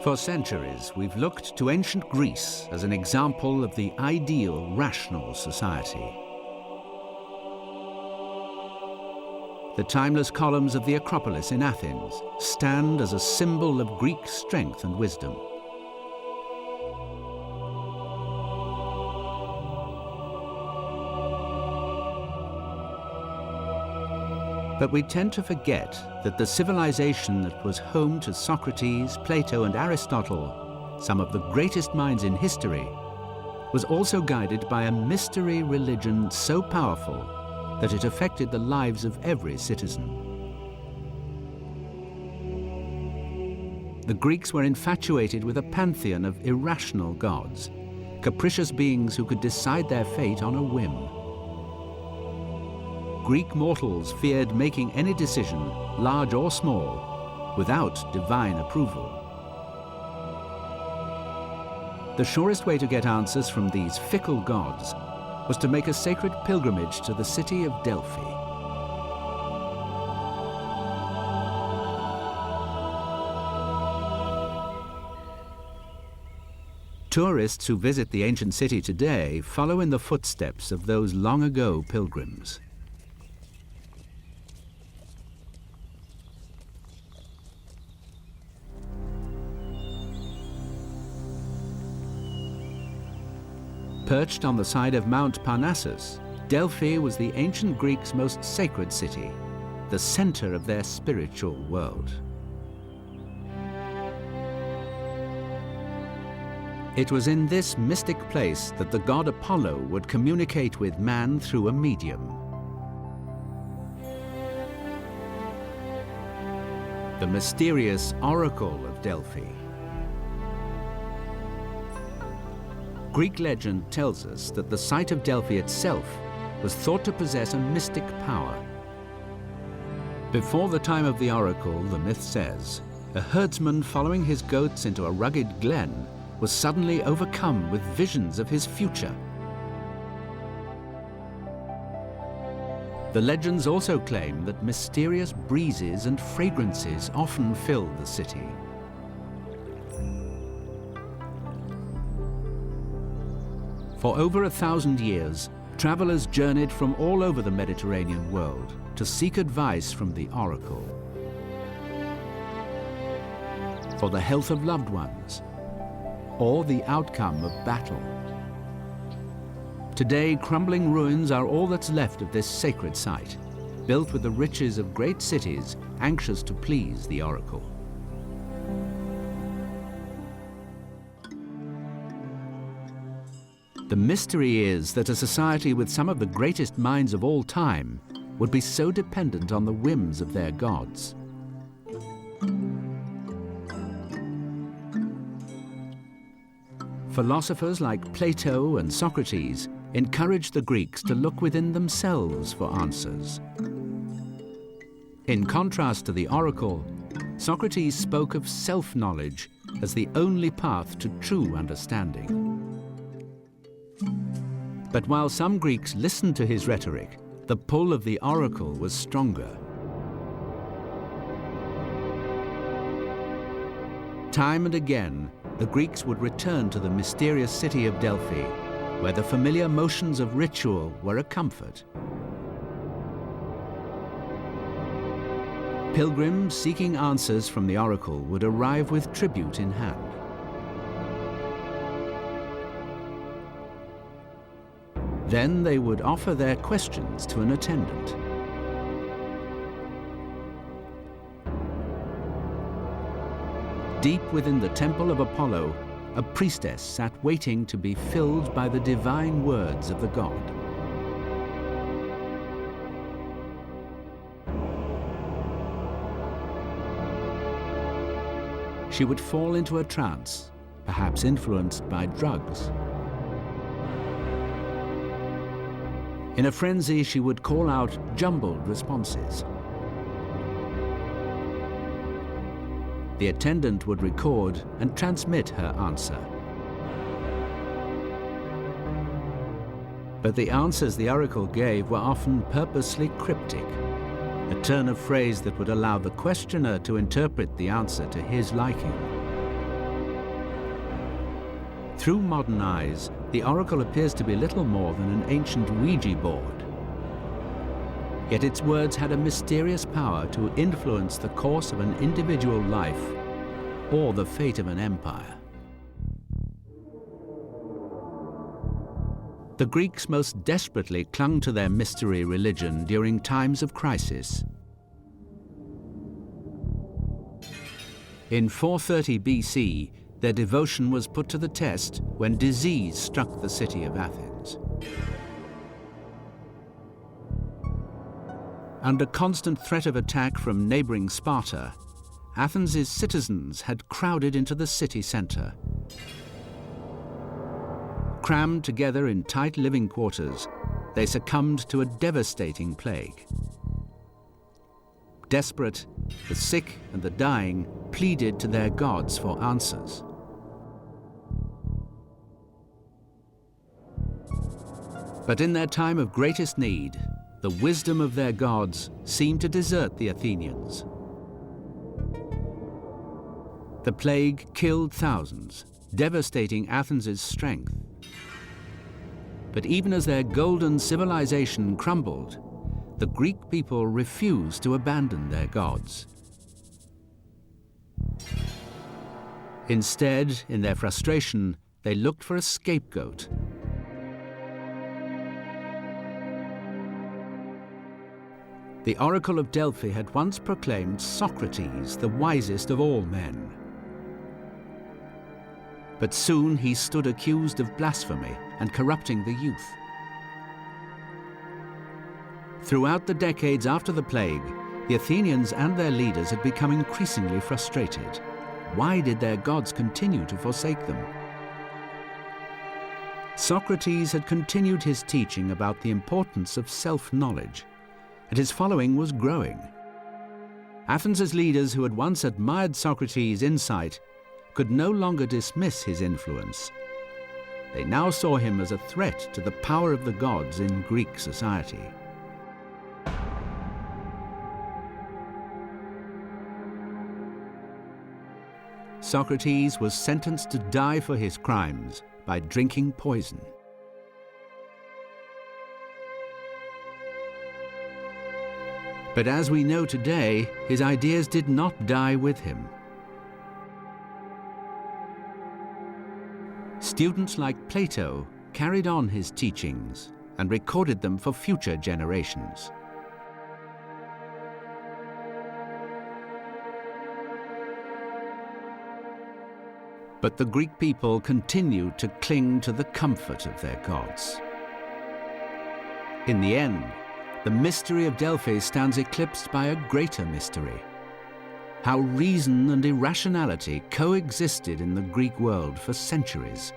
For centuries, we've looked to ancient Greece as an example of the ideal rational society. The timeless columns of the Acropolis in Athens stand as a symbol of Greek strength and wisdom. But we tend to forget that the civilization that was home to Socrates, Plato, and Aristotle, some of the greatest minds in history, was also guided by a mystery religion so powerful that it affected the lives of every citizen. The Greeks were infatuated with a pantheon of irrational gods, capricious beings who could decide their fate on a whim. Greek mortals feared making any decision, large or small, without divine approval. The surest way to get answers from these fickle gods was to make a sacred pilgrimage to the city of Delphi. Tourists who visit the ancient city today follow in the footsteps of those long ago pilgrims. Perched on the side of Mount Parnassus, Delphi was the ancient Greeks' most sacred city, the center of their spiritual world. It was in this mystic place that the god Apollo would communicate with man through a medium. The mysterious oracle of Delphi. Greek legend tells us that the site of Delphi itself was thought to possess a mystic power. Before the time of the oracle, the myth says, a herdsman following his goats into a rugged glen was suddenly overcome with visions of his future. The legends also claim that mysterious breezes and fragrances often filled the city. For over 1,000 years, travelers journeyed from all over the Mediterranean world to seek advice from the oracle. For the health of loved ones, or the outcome of battle. Today, crumbling ruins are all that's left of this sacred site, built with the riches of great cities anxious to please the oracle. The mystery is that a society with some of the greatest minds of all time would be so dependent on the whims of their gods. Philosophers like Plato and Socrates encouraged the Greeks to look within themselves for answers. In contrast to the oracle, Socrates spoke of self-knowledge as the only path to true understanding. But while some Greeks listened to his rhetoric, the pull of the oracle was stronger. Time and again, the Greeks would return to the mysterious city of Delphi, where the familiar motions of ritual were a comfort. Pilgrims seeking answers from the oracle would arrive with tribute in hand. Then they would offer their questions to an attendant. Deep within the temple of Apollo, a priestess sat waiting to be filled by the divine words of the god. She would fall into a trance, perhaps influenced by drugs. In a frenzy, she would call out jumbled responses. The attendant would record and transmit her answer. But the answers the oracle gave were often purposely cryptic, a turn of phrase that would allow the questioner to interpret the answer to his liking. Through modern eyes, the oracle appears to be little more than an ancient Ouija board. Yet its words had a mysterious power to influence the course of an individual life or the fate of an empire. The Greeks most desperately clung to their mystery religion during times of crisis. In 430 BC, their devotion was put to the test when disease struck the city of Athens. Under constant threat of attack from neighboring Sparta, Athens' citizens had crowded into the city center. Crammed together in tight living quarters, they succumbed to a devastating plague. Desperate, the sick and the dying pleaded to their gods for answers. But in their time of greatest need, the wisdom of their gods seemed to desert the Athenians. The plague killed thousands, devastating Athens' strength. But even as their golden civilization crumbled, the Greek people refused to abandon their gods. Instead, in their frustration, they looked for a scapegoat. The oracle of Delphi had once proclaimed Socrates the wisest of all men. But soon he stood accused of blasphemy and corrupting the youth. Throughout the decades after the plague, the Athenians and their leaders had become increasingly frustrated. Why did their gods continue to forsake them? Socrates had continued his teaching about the importance of self-knowledge, and his following was growing. Athens' leaders who had once admired Socrates' insight could no longer dismiss his influence. They now saw him as a threat to the power of the gods in Greek society. Socrates was sentenced to die for his crimes by drinking poison. But as we know today, his ideas did not die with him. Students like Plato carried on his teachings and recorded them for future generations. But the Greek people continued to cling to the comfort of their gods. In the end, the mystery of Delphi stands eclipsed by a greater mystery: how reason and irrationality coexisted in the Greek world for centuries.